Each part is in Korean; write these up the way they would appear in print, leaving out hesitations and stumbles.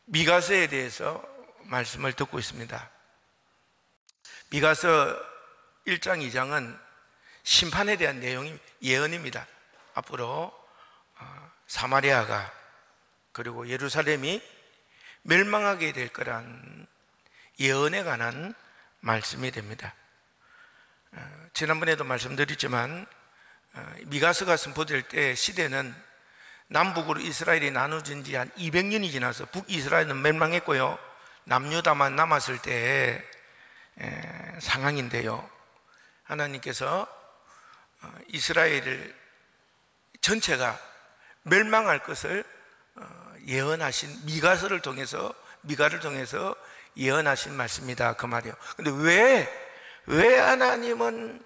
미가서에 대해서 말씀을 듣고 있습니다. 미가서 1장 2장은 심판에 대한 내용이 예언입니다. 앞으로 사마리아가 그리고 예루살렘이 멸망하게 될 거란 예언에 관한 말씀이 됩니다. 지난번에도 말씀드렸지만 미가서가 선포될 때 시대는 남북으로 이스라엘이 나눠진 지 한 200년이 지나서 북이스라엘은 멸망했고요, 남유다만 남았을 때의 상황인데요, 하나님께서 이스라엘 전체가 멸망할 것을 예언하신 미가를 통해서 예언하신 말씀이다, 그 말이에요. 근데 왜 하나님은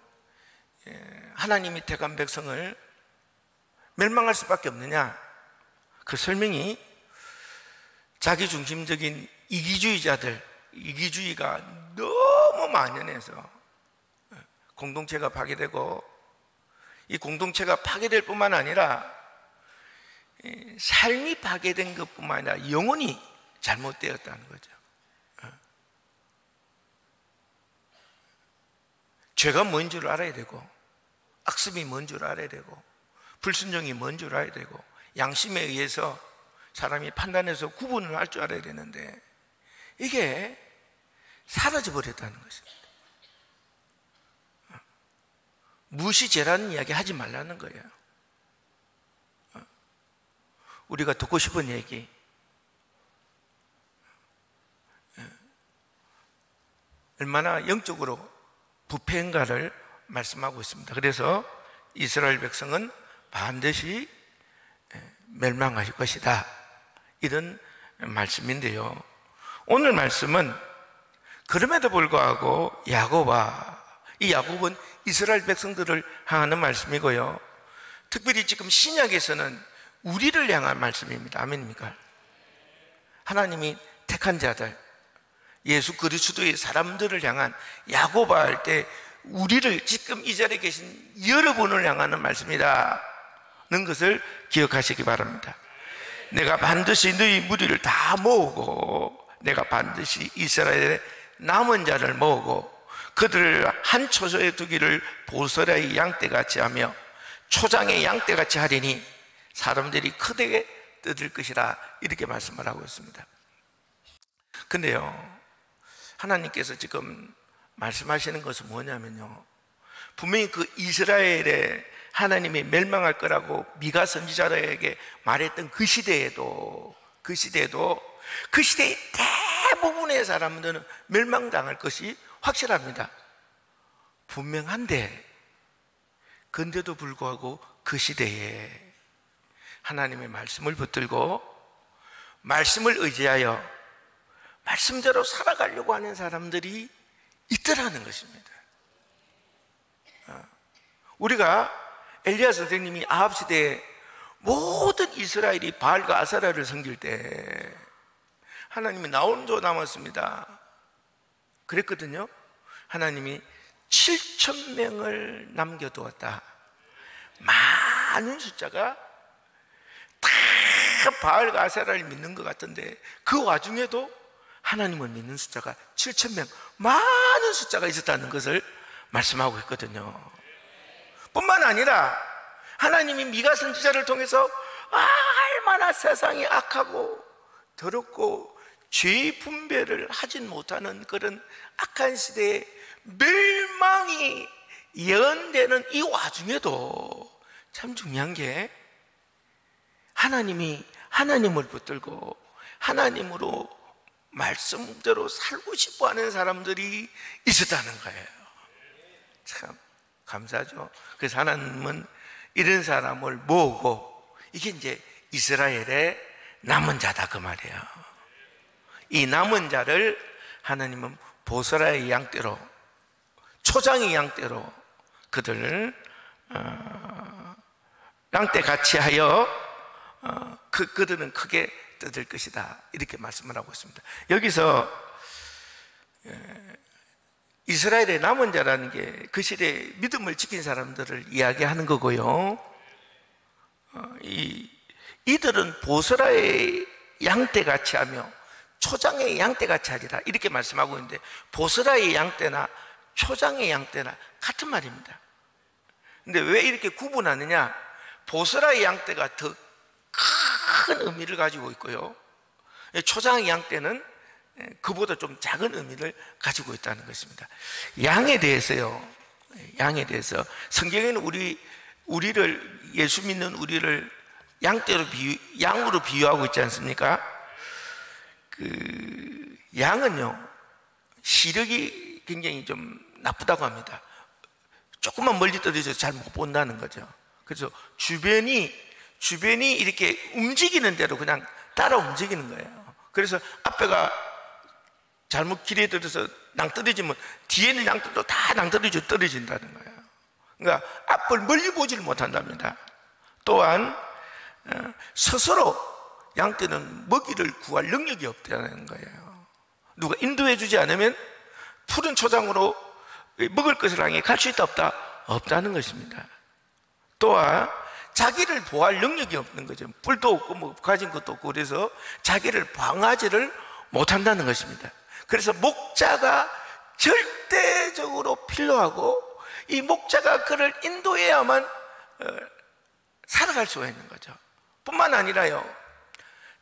하나님이 택한 백성을 멸망할 수밖에 없느냐? 그 설명이 자기중심적인 이기주의가 너무 만연해서 공동체가 파괴되고, 이 공동체가 파괴될 뿐만 아니라 삶이 파괴된 것뿐만 아니라 영혼이 잘못되었다는 거죠. 죄가 뭔 줄 알아야 되고, 악습이 뭔 줄 알아야 되고, 불순종이 뭔 줄 알아야 되고, 양심에 의해서 사람이 판단해서 구분을 할 줄 알아야 되는데 이게 사라져 버렸다는 것입니다. 무시죄라는 이야기 하지 말라는 거예요. 우리가 듣고 싶은 얘기, 얼마나 영적으로 부패인가를 말씀하고 있습니다. 그래서 이스라엘 백성은 반드시 멸망하실 것이다, 이런 말씀인데요, 오늘 말씀은 그럼에도 불구하고 이 야곱은 이스라엘 백성들을 향하는 말씀이고요, 특별히 지금 신약에서는 우리를 향한 말씀입니다. 아멘입니까? 하나님이 택한 자들, 예수 그리스도의 사람들을 향한 야고바 할 때 우리를, 지금 이 자리에 계신 여러분을 향하는 말씀이라는 것을 기억하시기 바랍니다. 내가 반드시 너희 무리를 다 모으고, 내가 반드시 이스라엘의 남은 자를 모으고 그들을 한 초소에 두기를 보설의 양떼같이 하며 초장의 양떼같이 하리니 사람들이 크게 뜯을 것이라, 이렇게 말씀을 하고 있습니다. 근데요, 하나님께서 지금 말씀하시는 것은 뭐냐면요, 분명히 그 이스라엘에 하나님이 멸망할 거라고 미가 선지자에게 말했던 그 시대에도 그 시대의 대부분의 사람들은 멸망당할 것이 확실합니다. 분명한데, 근데도 불구하고 그 시대에 하나님의 말씀을 붙들고 말씀을 의지하여 말씀대로 살아가려고 하는 사람들이 있더라는 것입니다. 우리가 엘리야 선생님이 아합 시대에 모든 이스라엘이 바알과 아세라를 섬길 때 하나님이 나 혼자 남았습니다 그랬거든요. 하나님이 7,000명을 남겨두었다. 많은 숫자가 다 바알과 아세라를 믿는 것 같은데 그 와중에도 하나님을 믿는 숫자가 7,000명, 많은 숫자가 있었다는 것을 말씀하고 있거든요. 뿐만 아니라 하나님이 미가 선지자를 통해서 얼마나 세상이 악하고 더럽고 죄의 분배를 하진 못하는 그런 악한 시대에 멸망이 예언되는 이 와중에도 참 중요한 게, 하나님이 하나님을 붙들고 하나님으로 말씀대로 살고 싶어하는 사람들이 있었다는 거예요. 참 감사하죠. 그래서 하나님은 이런 사람을 모으고, 이게 이제 이스라엘의 남은 자다, 그 말이에요. 이 남은 자를 하나님은 보스라의 양떼로, 초장의 양떼로 그들을 양떼같이 하여 그들은 크게 뜯을 것이다, 이렇게 말씀을 하고 있습니다. 여기서 이스라엘의 남은 자라는 게 그 시대에 믿음을 지킨 사람들을 이야기하는 거고요, 이들은 보스라의 양떼같이 하며 초장의 양떼같이 하리라 이렇게 말씀하고 있는데, 보스라의 양떼나 초장의 양떼나 같은 말입니다. 근데 왜 이렇게 구분하느냐? 보스라의 양떼가 더 큰 의미를 가지고 있고요, 초장의 양떼는 그보다 좀 작은 의미를 가지고 있다는 것입니다. 양에 대해서요, 양에 대해서 성경에는 우리를, 예수 믿는 우리를 양으로 비유하고 있지 않습니까? 양은요, 시력이 굉장히 좀 나쁘다고 합니다. 조금만 멀리 떨어져서 잘 못 본다는 거죠. 그래서 주변이 이렇게 움직이는 대로 그냥 따라 움직이는 거예요. 그래서 앞에가 잘못 길에 들어서 낭떠러지면 뒤에 있는 양들도 다 낭떠러져 떨어진다는 거예요. 그러니까 앞을 멀리 보지를 못한답니다. 또한 스스로 양떼는 먹이를 구할 능력이 없다는 거예요. 누가 인도해 주지 않으면 푸른 초장으로 먹을 것을 향해 갈 수 있다 없다? 없다는 것입니다. 또한 자기를 보호할 능력이 없는 거죠. 뿔도 없고 뭐 가진 것도 없고, 그래서 자기를 방어하지를 못한다는 것입니다. 그래서 목자가 절대적으로 필요하고, 이 목자가 그를 인도해야만 살아갈 수가 있는 거죠. 뿐만 아니라요,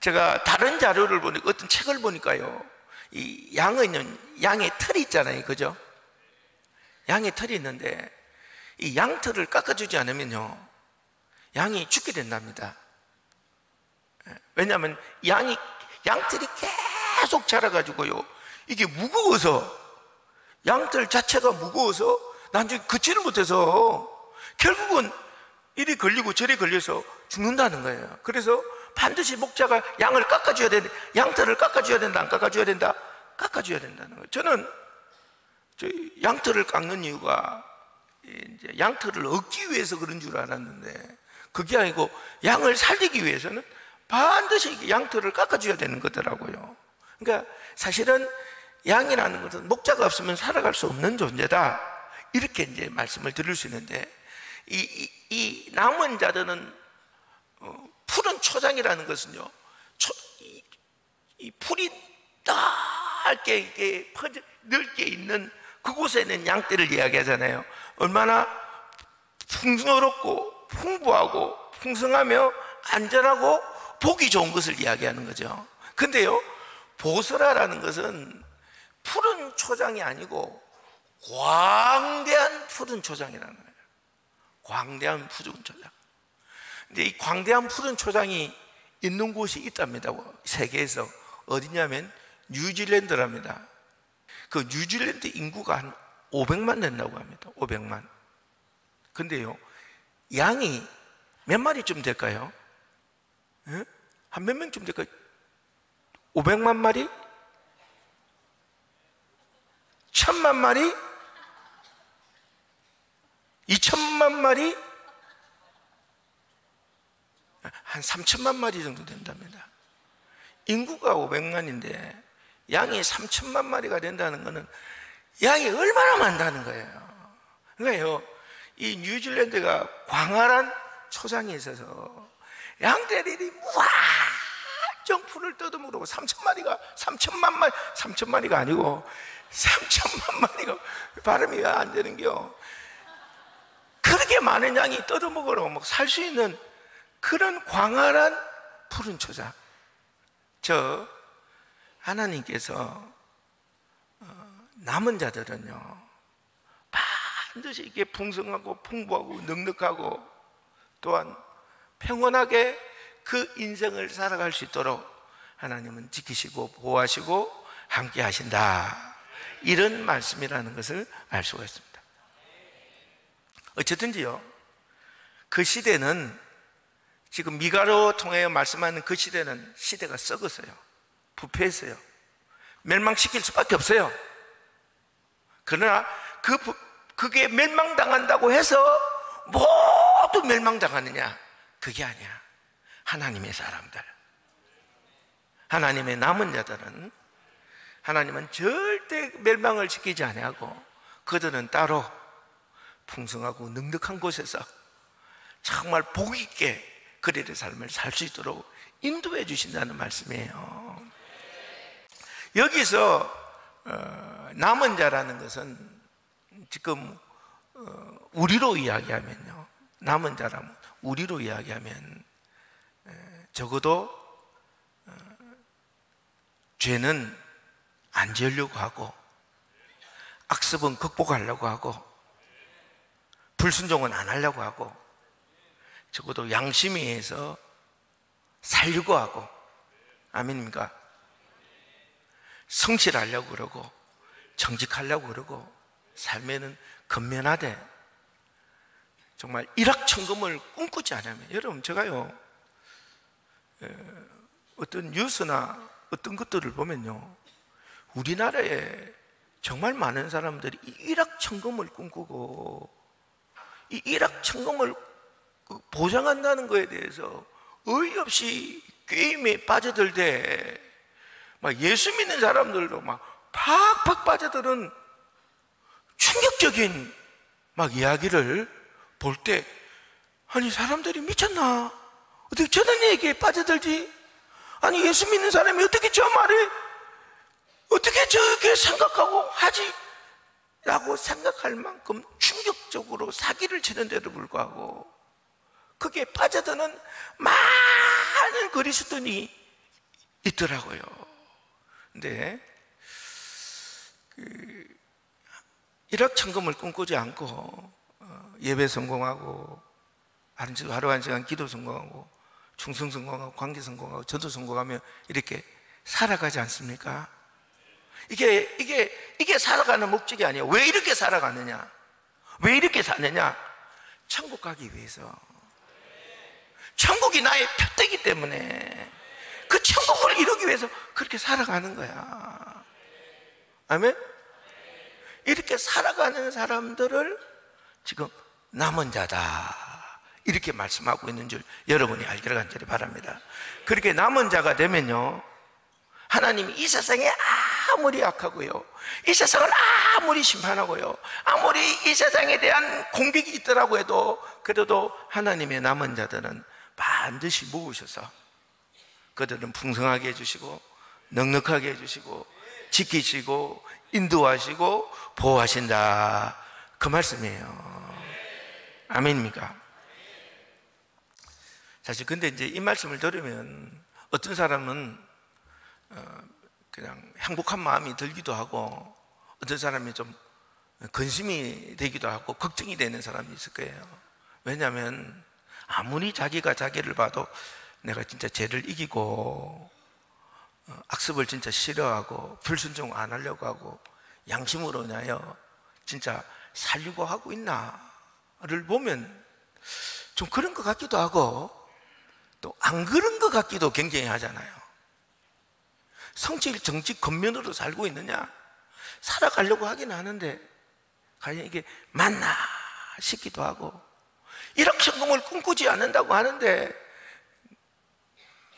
제가 다른 자료를 보니까, 어떤 책을 보니까요, 이 양의 털이 있잖아요, 그죠? 양의 털이 있는데 이 양털을 깎아주지 않으면요, 양이 죽게 된답니다. 왜냐하면 양털이 계속 자라가지고요, 이게 무거워서, 양털 자체가 무거워서 나중에 걷지를 못해서 결국은 이리 걸리고 저리 걸려서 죽는다는 거예요. 그래서 반드시 목자가 양을 깎아줘야 되는데, 양털을 깎아줘야 된다, 안 깎아줘야 된다? 깎아줘야 된다는 거예요. 저는 양털을 깎는 이유가 이제 양털을 얻기 위해서 그런 줄 알았는데, 그게 아니고 양을 살리기 위해서는 반드시 양털을 깎아줘야 되는 거더라고요. 그러니까 사실은 양이라는 것은 목자가 없으면 살아갈 수 없는 존재다, 이렇게 이제 말씀을 드릴 수 있는데, 이 남은 자들은 푸른 초장이라는 것은요, 이 풀이 넓게 이렇게 넓게 있는 그곳에는 양떼를 이야기하잖아요. 얼마나 풍요롭고 풍부하고 풍성하며 안전하고 보기 좋은 것을 이야기하는 거죠. 근데요, 보스라라는 것은 푸른 초장이 아니고 광대한 푸른 초장이라는 거예요. 광대한 푸른 초장. 근데 이 광대한 푸른 초장이 있는 곳이 있답니다, 세계에서. 어디냐면 뉴질랜드랍니다. 그 뉴질랜드 인구가 한 500만 된다고 합니다. 500만. 근데요, 양이 몇 마리쯤 될까요? 예? 한 몇 명쯤 될까요? 500만 마리? 1000만 마리? 2000만 마리? 한 3000만 마리 정도 된답니다. 인구가 500만인데 양이 3000만 마리가 된다는 것은 양이 얼마나 많다는 거예요. 그러니까요, 이 뉴질랜드가 광활한 초장이 있어서 양떼들이 무한정 풀을 뜯어먹으려고 3천 마리가 아니고 3천만 마리가, 발음이 안 되는겨. 그렇게 많은 양이 뜯어먹으려고 살 수 있는 그런 광활한 푸른 초장. 하나님께서 남은 자들은요, 반드시 이게 풍성하고 풍부하고 넉넉하고 또한 평온하게 그 인생을 살아갈 수 있도록 하나님은 지키시고 보호하시고 함께 하신다, 이런 말씀이라는 것을 알 수가 있습니다. 어쨌든지요, 그 시대는, 지금 미가로 통해 말씀하는 그 시대는 시대가 썩었어요. 부패했어요. 멸망시킬 수밖에 없어요. 그러나 그게 멸망당한다고 해서 모두 멸망당하느냐? 그게 아니야. 하나님의 사람들, 하나님의 남은 자들은 하나님은 절대 멸망을 시키지 아니하고, 그들은 따로 풍성하고 넉넉한 곳에서 정말 복 있게 그들의 삶을 살 수 있도록 인도해 주신다는 말씀이에요. 여기서 남은 자라는 것은 지금 우리로 이야기하면요, 남은 자라면 우리로 이야기하면 적어도 죄는 안 지으려고 하고, 악습은 극복하려고 하고, 불순종은 안 하려고 하고, 적어도 양심에 의해서 살려고 하고, 아멘입니까? 성실하려고 그러고 정직하려고 그러고 삶에는 근면하되 정말 일확천금을 꿈꾸지 않으면, 여러분 제가요 어떤 뉴스나 어떤 것들을 보면요, 우리나라에 정말 많은 사람들이 이 일확천금을 꿈꾸고 이 일확천금을 보장한다는 것에 대해서 어이없이 게임에 빠져들대 막 예수 믿는 사람들도 막 팍팍 빠져드는 충격적인 막 이야기를 볼 때, 아니 사람들이 미쳤나? 어떻게 저런 얘기에 빠져들지? 아니 예수 믿는 사람이 어떻게 저 말에 어떻게 저렇게 생각하고 하지? 라고 생각할 만큼 충격적으로 사기를 치는데도 불구하고 그게 빠져드는 많은 그리스도인이 있더라고요. 근데 일확천금을 꿈꾸지 않고 예배 성공하고 하루 한 시간 기도 성공하고 충성 성공하고 관계 성공하고 전도 성공하면 이렇게 살아가지 않습니까? 이게 살아가는 목적이 아니에요. 왜 이렇게 살아가느냐? 왜 이렇게 사느냐? 천국 가기 위해서. 천국이 나의 표대이기 때문에 그 천국을 이루기 위해서 그렇게 살아가는 거야. 아멘? 이렇게 살아가는 사람들을 지금 남은 자다 이렇게 말씀하고 있는 줄 여러분이 알기를 간절히 바랍니다. 그렇게 남은 자가 되면요, 하나님이 이 세상에 아무리 악하고요, 이 세상을 아무리 심판하고요, 아무리 이 세상에 대한 공격이 있더라고 해도 그래도 하나님의 남은 자들은 반드시 모으셔서 그들은 풍성하게 해주시고 넉넉하게 해주시고 지키시고 인도하시고 보호하신다, 그 말씀이에요. 아멘입니까? 사실 근데 이제 이 말씀을 들으면 어떤 사람은 그냥 행복한 마음이 들기도 하고, 어떤 사람이 좀 근심이 되기도 하고 걱정이 되는 사람이 있을 거예요. 왜냐하면 아무리 자기가 자기를 봐도 내가 진짜 죄를 이기고 악습을 진짜 싫어하고 불순종 안 하려고 하고 양심으로 인하여 진짜 살려고 하고 있나를 보면 좀 그런 것 같기도 하고 또 안 그런 것 같기도 굉장히 하잖아요. 성질 정직 겉면으로 살고 있느냐? 살아가려고 하긴 하는데 과연 이게 맞나 싶기도 하고, 일확천금을 꿈꾸지 않는다고 하는데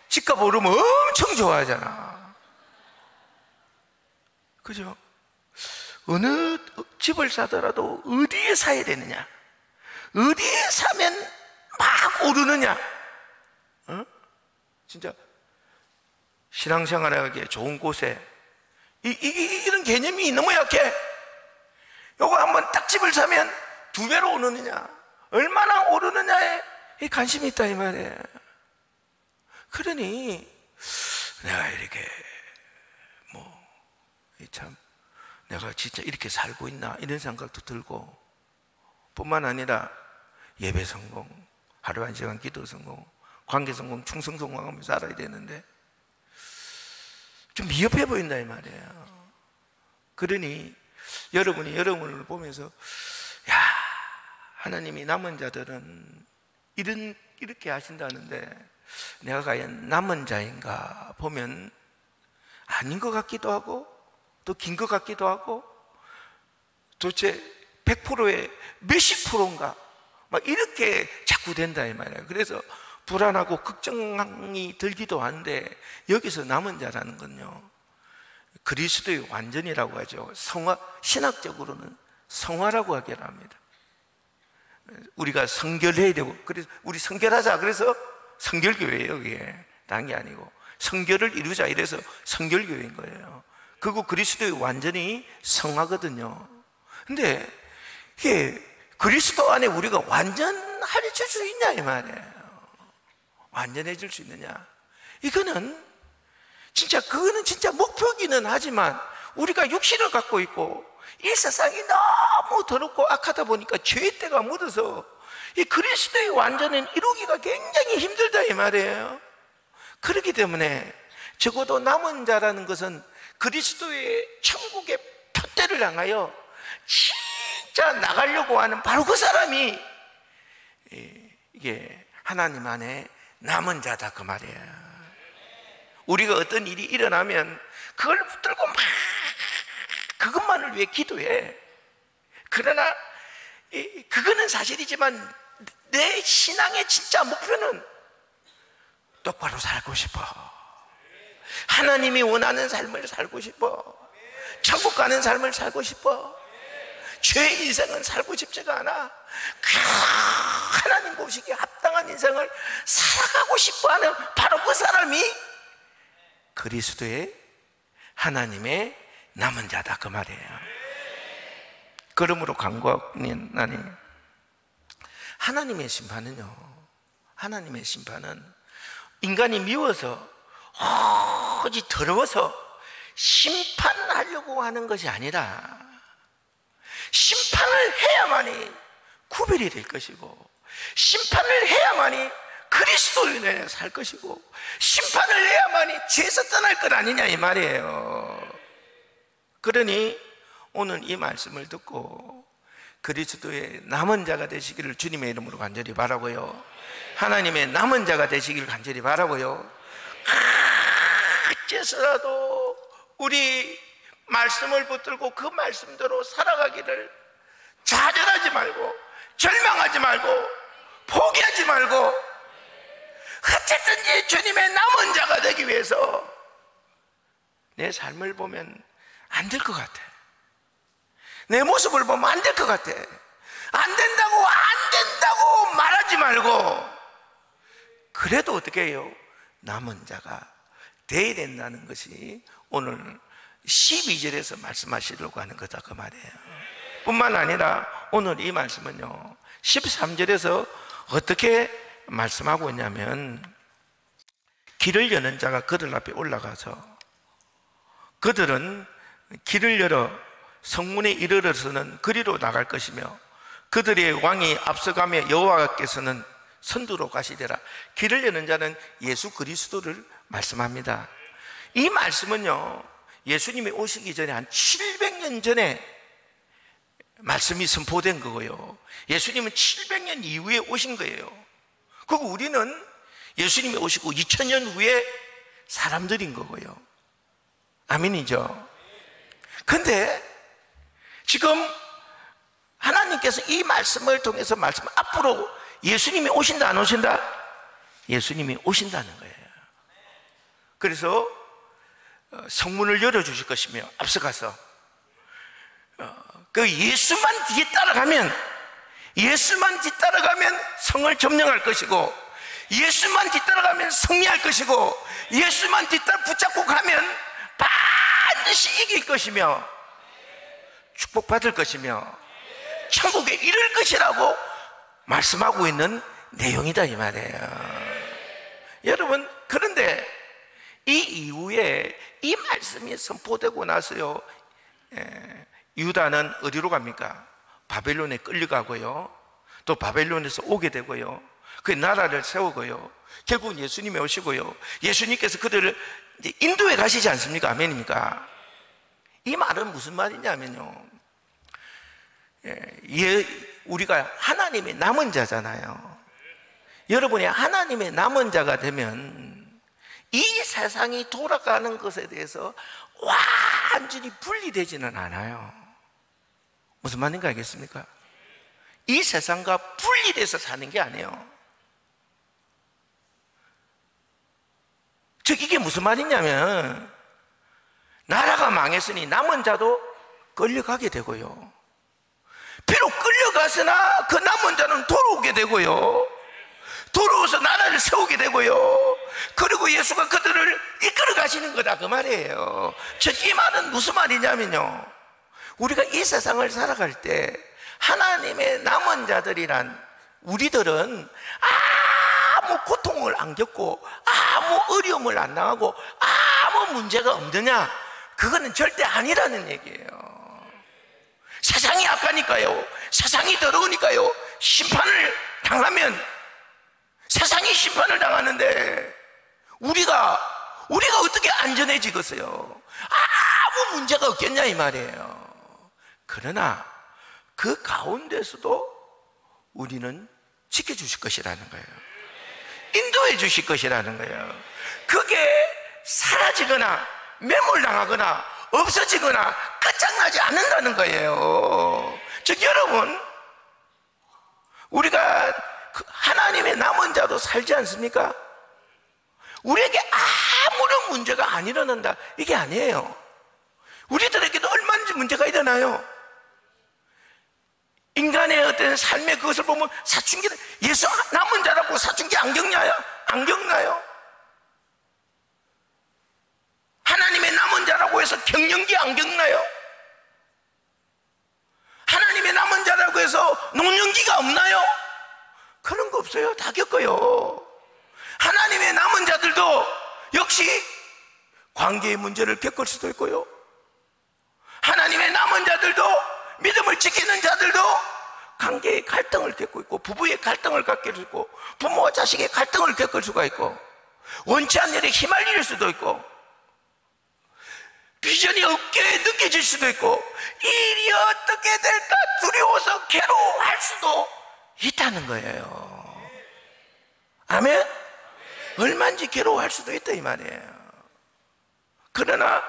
집값 오르면 엄청 좋아하잖아. 그죠? 어느 집을 사더라도 어디에 사야 되느냐, 어디에 사면 막 오르느냐, 진짜 신앙생활하기에 좋은 곳에 이런 개념이 너무 약해. 요거 한번 딱 집을 사면 2배로 오르느냐, 얼마나 오르느냐에 관심이 있다 이 말이에요. 그러니 내가 이렇게 참 내가 진짜 이렇게 살고 있나 이런 생각도 들고, 뿐만 아니라 예배 성공, 하루 한 시간 기도 성공, 관계 성공, 충성 성공하며 살아야 되는데 좀 미흡해 보인다 이 말이에요. 그러니 여러분이 여러분을 보면서 야, 하나님이 남은 자들은 이렇게 하신다는데 내가 과연 남은 자인가 보면 아닌 것 같기도 하고 또 긴 것 같기도 하고 도대체 100%의 몇십 프로인가 막 이렇게 자꾸 된다 이 말이에요. 그래서 불안하고 걱정이 들기도 한데, 여기서 남은 자라는 건요 그리스도의 완전이라고 하죠. 성화, 신학적으로는 성화라고 하기도 합니다. 우리가 성결해야 되고, 그래서 우리 성결하자 그래서 성결교회예요. 그게 다른 게 아니고 성결을 이루자 이래서 성결교회인 거예요. 그리고 그리스도의 완전히 성하거든요. 근데 이게 그리스도 안에 우리가 완전해질 수 있냐 이 말이에요. 완전해질 수 있느냐? 그거는 진짜 목표기는 하지만 우리가 육신을 갖고 있고 이 세상이 너무 더럽고 악하다 보니까 죄의 때가 묻어서 이 그리스도의 완전은 이루기가 굉장히 힘들다 이 말이에요. 그렇기 때문에 적어도 남은 자라는 것은 그리스도의 천국의 표대를 향하여 진짜 나가려고 하는 바로 그 사람이 이게 하나님 안에 남은 자다 그 말이에요. 우리가 어떤 일이 일어나면 그걸 붙들고 막 그것만을 위해 기도해. 그러나 그거는 사실이지만 내 신앙의 진짜 목표는 똑바로 살고 싶어. 하나님이 원하는 삶을 살고 싶어. 천국 가는 삶을 살고 싶어. 죄의 인생은 살고 싶지가 않아. 하나님 보시기에 합당한 인생을 살아가고 싶어하는 바로 그 사람이 그리스도의 하나님의 남은 자다 그 말이에요. 그러므로 간구하니 하나님의 심판은 인간이 미워서 오직 더러워서 심판하려고 하는 것이 아니라 심판을 해야만이 구별이 될 것이고 심판을 해야만이 그리스도인에 살 것이고 심판을 해야만이 죄에서 떠날 것 아니냐 이 말이에요. 그러니 오늘 이 말씀을 듣고 그리스도의 남은 자가 되시기를 주님의 이름으로 간절히 바라고요. 하나님의 남은 자가 되시기를 간절히 바라고요. 어째서라도 우리 말씀을 붙들고 그 말씀대로 살아가기를 좌절하지 말고 절망하지 말고 포기하지 말고 어쨌든지 주님의 남은 자가 되기 위해서 내 삶을 보면 안 될 것 같아. 내 모습을 보면 안 될 것 같아. 안 된다고 말하지 말고 그래도 어떻게 해요? 남은 자가 돼야 된다는 것이 오늘 12절에서 말씀하시려고 하는 거다 그 말이에요. 뿐만 아니라 오늘 이 말씀은요 13절에서 어떻게 말씀하고 있냐면 길을 여는 자가 그들 앞에 올라가서 그들은 길을 열어 성문에 이르러서는 그리로 나갈 것이며 그들의 왕이 앞서가며 여호와께서는 선두로 가시리라. 길을 여는 자는 예수 그리스도를 말씀합니다. 이 말씀은요 예수님이 오시기 전에 한 700년 전에 말씀이 선포된 거고요. 예수님은 700년 이후에 오신 거예요. 그리고 우리는 예수님이 오시고 2000년 후에 사람들인 거고요. 아멘이죠. 근데 지금 하나님께서 이 말씀을 통해서 앞으로 예수님이 오신다 안 오신다? 예수님이 오신다는 거예요. 그래서 성문을 열어주실 것이며 앞서가서 그 예수만 뒤따라가면 성을 점령할 것이고 예수만 뒤따라가면 승리할 것이고 예수만 붙잡고 가면 반드시 이길 것이며 축복받을 것이며 천국에 이를 것이라고 말씀하고 있는 내용이다 이 말이에요. 여러분 그런데 이 이후에 이 말씀이 선포되고 나서요 유다는 어디로 갑니까? 바벨론에 끌려가고요 또 바벨론에서 오게 되고요 그 나라를 세우고요 결국은 예수님이 오시고요 예수님께서 그들을 이제 인도에 가시지 않습니까? 아멘입니까? 이 말은 무슨 말이냐면요 우리가 하나님의 남은 자잖아요. 여러분이 하나님의 남은 자가 되면 이 세상이 돌아가는 것에 대해서 완전히 분리되지는 않아요. 무슨 말인지 알겠습니까? 이 세상과 분리돼서 사는 게 아니에요. 즉 이게 무슨 말이냐면 나라가 망했으니 남은 자도 끌려가게 되고요 비록 끌려갔으나 그 남은 자는 돌아오게 되고요 돌아와서 나라를 세우게 되고요 그리고 예수가 그들을 이끌어 가시는 거다 그 말이에요. 이 말은 무슨 말이냐면요, 우리가 이 세상을 살아갈 때 하나님의 남은 자들이란 우리들은 아무 고통을 안 겪고 아무 어려움을 안 당하고 아무 문제가 없느냐, 그거는 절대 아니라는 얘기예요. 세상이 악하니까요, 세상이 더러우니까요, 심판을 당하면 세상이 심판을 당하는데 우리가 어떻게 안전해지겠어요? 아무 문제가 없겠냐 이 말이에요. 그러나 그 가운데서도 우리는 지켜주실 것이라는 거예요. 인도해 주실 것이라는 거예요. 그게 사라지거나 매몰당하거나 없어지거나 끝장나지 않는다는 거예요. 즉 여러분, 우리가 하나님의 남은 자도 살지 않습니까? 우리에게 아무런 문제가 안 일어난다, 이게 아니에요. 우리들에게도 얼마든지 문제가 일어나요. 인간의 어떤 삶의 그것을 보면 사춘기는, 예수 남은 자라고 사춘기 안 겪나요? 안 겪나요? 하나님의 남은 자라고 해서 갱년기 안 겪나요? 하나님의 남은 자라고 해서 노년기가 없나요? 그런 거 없어요. 다 겪어요. 하나님의 남은 자들도 역시 관계의 문제를 겪을 수도 있고요, 하나님의 남은 자들도, 믿음을 지키는 자들도 관계의 갈등을 겪고 있고, 부부의 갈등을 겪을 수 있고, 부모와 자식의 갈등을 겪을 수가 있고, 원치 않는 일에 휘말릴 수도 있고, 비전이 없게 느껴질 수도 있고, 일이 어떻게 될까 두려워서 괴로워할 수도 있다는 거예요. 아멘? 얼마든지 괴로워할 수도 있다 이 말이에요. 그러나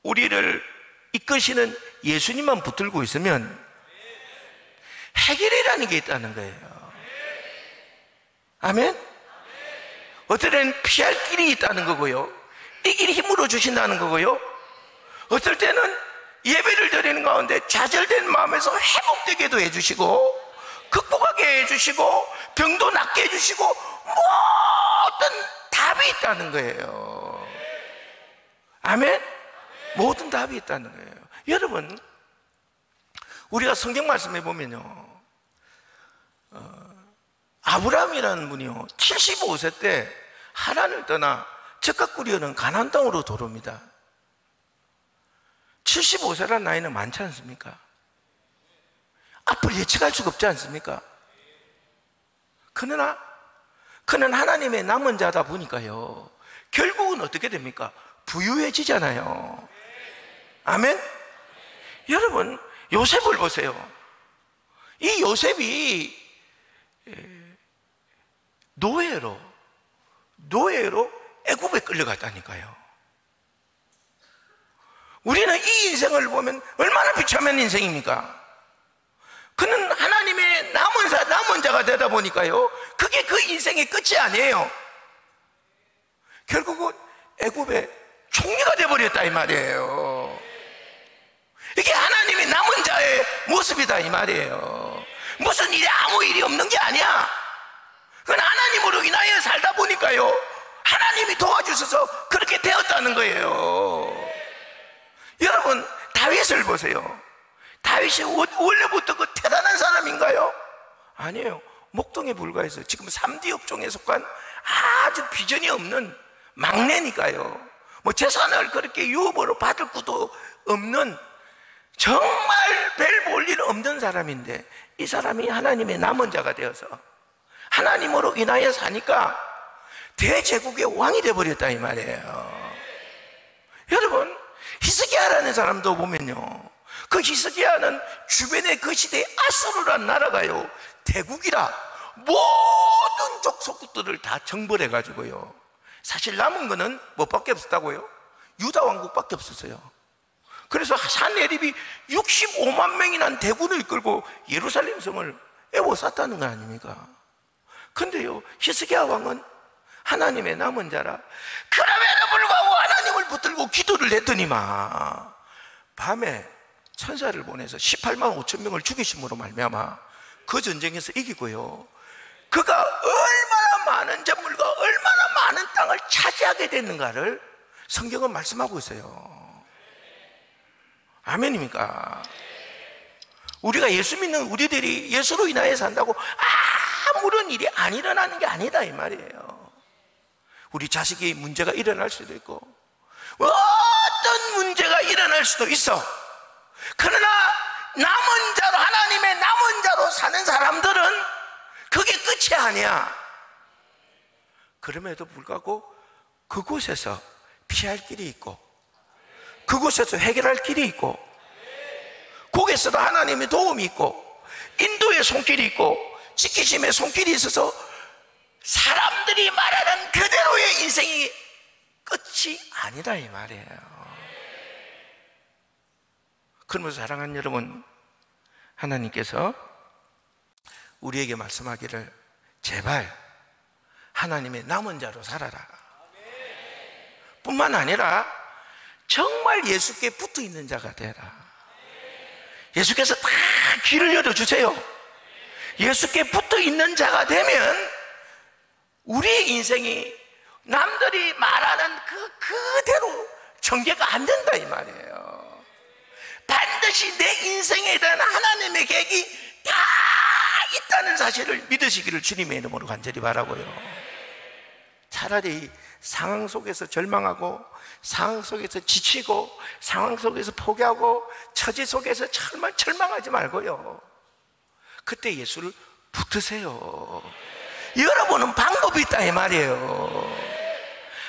우리를 이끄시는 예수님만 붙들고 있으면 해결이라는 게 있다는 거예요. 아멘? 어떨 때는 피할 길이 있다는 거고요, 이 길이 힘으로 주신다는 거고요, 어떨 때는 예배를 드리는 가운데 좌절된 마음에서 회복되게도 해주시고, 극복하게 해주시고, 병도 낫게 해주시고, 모든 답이 있다는 거예요. 아멘? 모든 답이 있다는 거예요. 여러분, 우리가 성경 말씀해 보면요, 아브라함이라는 분이요 75세 때 하란을 떠나 적각 꾸려는 가나안 땅으로 들어옵니다. 75세란 나이는 많지 않습니까? 앞을 예측할 수가 없지 않습니까? 그러나 그는 하나님의 남은 자다 보니까요, 결국은 어떻게 됩니까? 부유해지잖아요. 아멘? 여러분, 요셉을 보세요. 이 요셉이 노예로 애굽에 끌려갔다니까요. 우리는 이 인생을 보면 얼마나 비참한 인생입니까? 그는 하나님의 남은 자가 되다 보니까요, 그게 그 인생의 끝이 아니에요. 결국은 애굽의 총리가 되어버렸다 이 말이에요. 이게 하나님의 남은 자의 모습이다 이 말이에요. 무슨 일이 아무 일이 없는 게 아니야. 그건 하나님으로 인하여 살다 보니까요, 하나님이 도와주셔서 그렇게 되었다는 거예요. 여러분, 다윗을 보세요. 다윗이 원래부터 그 대단한 사람인가요? 아니에요. 목동에 불과해서 지금 3D 업종에 속한 아주 비전이 없는 막내니까요. 뭐 재산을 그렇게 유업으로 받을 것도 없는, 정말 별 볼 일 없는 사람인데, 이 사람이 하나님의 남은 자가 되어서 하나님으로 인하여 사니까 대제국의 왕이 되어버렸다 이 말이에요. 여러분, 히스기야라는 사람도 보면요, 그 히스기야는 주변에 그 시대의 아수르라는 나라가요, 대국이라 모든 족속들을 다 정벌해 가지고요, 사실 남은 거는 뭐밖에 없었다고요? 유다 왕국밖에 없었어요. 그래서 산헤립이 65만 명이나 대군을 이끌고 예루살렘 성을 에워쌌다는 거 아닙니까? 근데요, 히스기야 왕은 하나님의 남은 자라 그럼에도 불구하고 하나님을 붙들고 기도를 했더니만 밤에 천사를 보내서 18만 5천 명을 죽이심으로 말미암아 그 전쟁에서 이기고요, 그가 얼마나 많은 재물과 땅을 차지하게 됐는가를 성경은 말씀하고 있어요. 아멘입니까? 우리가 예수 믿는 우리들이 예수로 인하여 산다고 아무런 일이 안 일어나는 게 아니다 이 말이에요. 우리 자식이 문제가 일어날 수도 있고 어떤 문제가 일어날 수도 있어. 그러나 남은 자로, 하나님의 남은 자로 사는 사람들은 그게 끝이 아니야. 그럼에도 불구하고 그곳에서 피할 길이 있고 그곳에서 해결할 길이 있고 거기에서도 하나님의 도움이 있고 인도의 손길이 있고 지키심의 손길이 있어서 사람들이 말하는 그대로의 인생이 끝이 아니다 이 말이에요. 그러면서 사랑하는 여러분, 하나님께서 우리에게 말씀하기를 제발 하나님의 남은 자로 살아라 뿐만 아니라 정말 예수께 붙어 있는 자가 되라. 예수께서 다 길을 열어주세요. 예수께 붙어 있는 자가 되면 우리의 인생이 남들이 말하는 그대로 전개가 안 된다 이 말이에요. 반드시 내 인생에 대한 하나님의 계획이 다 있다는 사실을 믿으시기를 주님의 이름으로 간절히 바라고요. 차라리 상황 속에서 절망하고 상황 속에서 지치고 상황 속에서 포기하고 처지 속에서 정말 절망하지 말고요, 그때 예수를 붙으세요. 여러분은 방법이 있다 이 말이에요.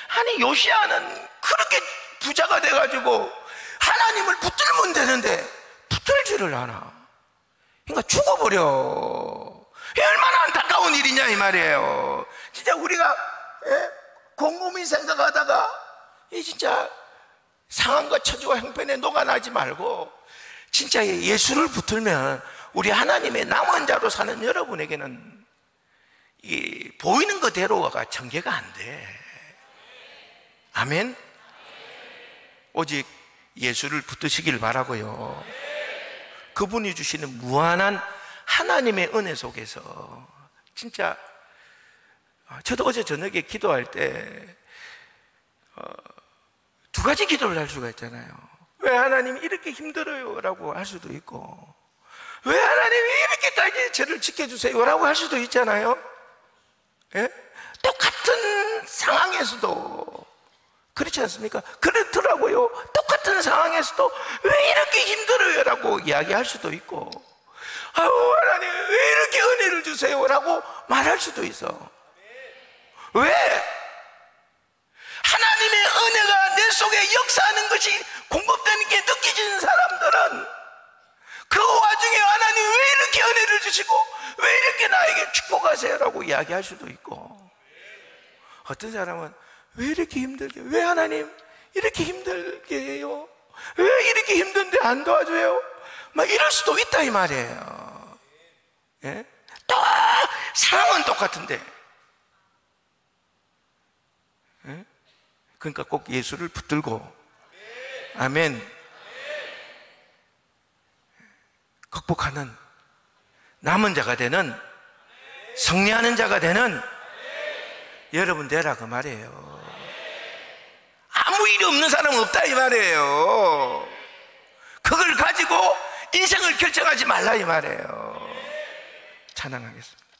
아니 요시야는 그렇게 부자가 돼가지고 하나님을 붙들면 되는데 붙들지를 않아. 그러니까 죽어버려. 얼마나 안타까운 일이냐 이 말이에요. 진짜 우리가 곰곰이 생각하다가 이 진짜 상황과 처지와 형편에 녹아나지 말고 진짜 예수를 붙들면 우리 하나님의 남은 자로 사는 여러분에게는 이 보이는 그대로가 전개가 안 돼. 아멘. 오직 예수를 붙드시길 바라고요. 그분이 주시는 무한한 하나님의 은혜 속에서 진짜 저도 어제 저녁에 기도할 때 두 가지 기도를 할 수가 있잖아요. 왜 하나님이 이렇게 힘들어요? 라고 할 수도 있고 왜 하나님이 이렇게까지 저를 지켜주세요? 라고 할 수도 있잖아요. 예? 똑같은 상황에서도 그렇지 않습니까? 그렇더라고요. 똑같은 상황에서도 왜 이렇게 힘들어요? 라고 이야기할 수도 있고 아유 하나님 왜 이렇게 은혜를 주세요? 라고 말할 수도 있어. 왜? 하나님의 은혜가 내 속에 역사하는 것이 공급되는 게 느껴지는 사람들은 그 와중에 하나님 왜 이렇게 은혜를 주시고 왜 이렇게 나에게 축복하세요? 라고 이야기할 수도 있고 어떤 사람은 왜 이렇게 힘들게, 왜 하나님 이렇게 힘들게 해요? 왜 이렇게 힘든데 안 도와줘요? 막 이럴 수도 있다 이 말이에요. 예? 또 상황은 똑같은데 예? 그러니까 꼭 예수를 붙들고 아멘 극복하는 남은 자가 되는 승리하는 자가 되는 여러분 되라 그 말이에요. 아무 일이 없는 사람은 없다 이 말이에요. 그걸 가지고 인생을 결정하지 말라 이 말이에요. 찬양하겠습니다.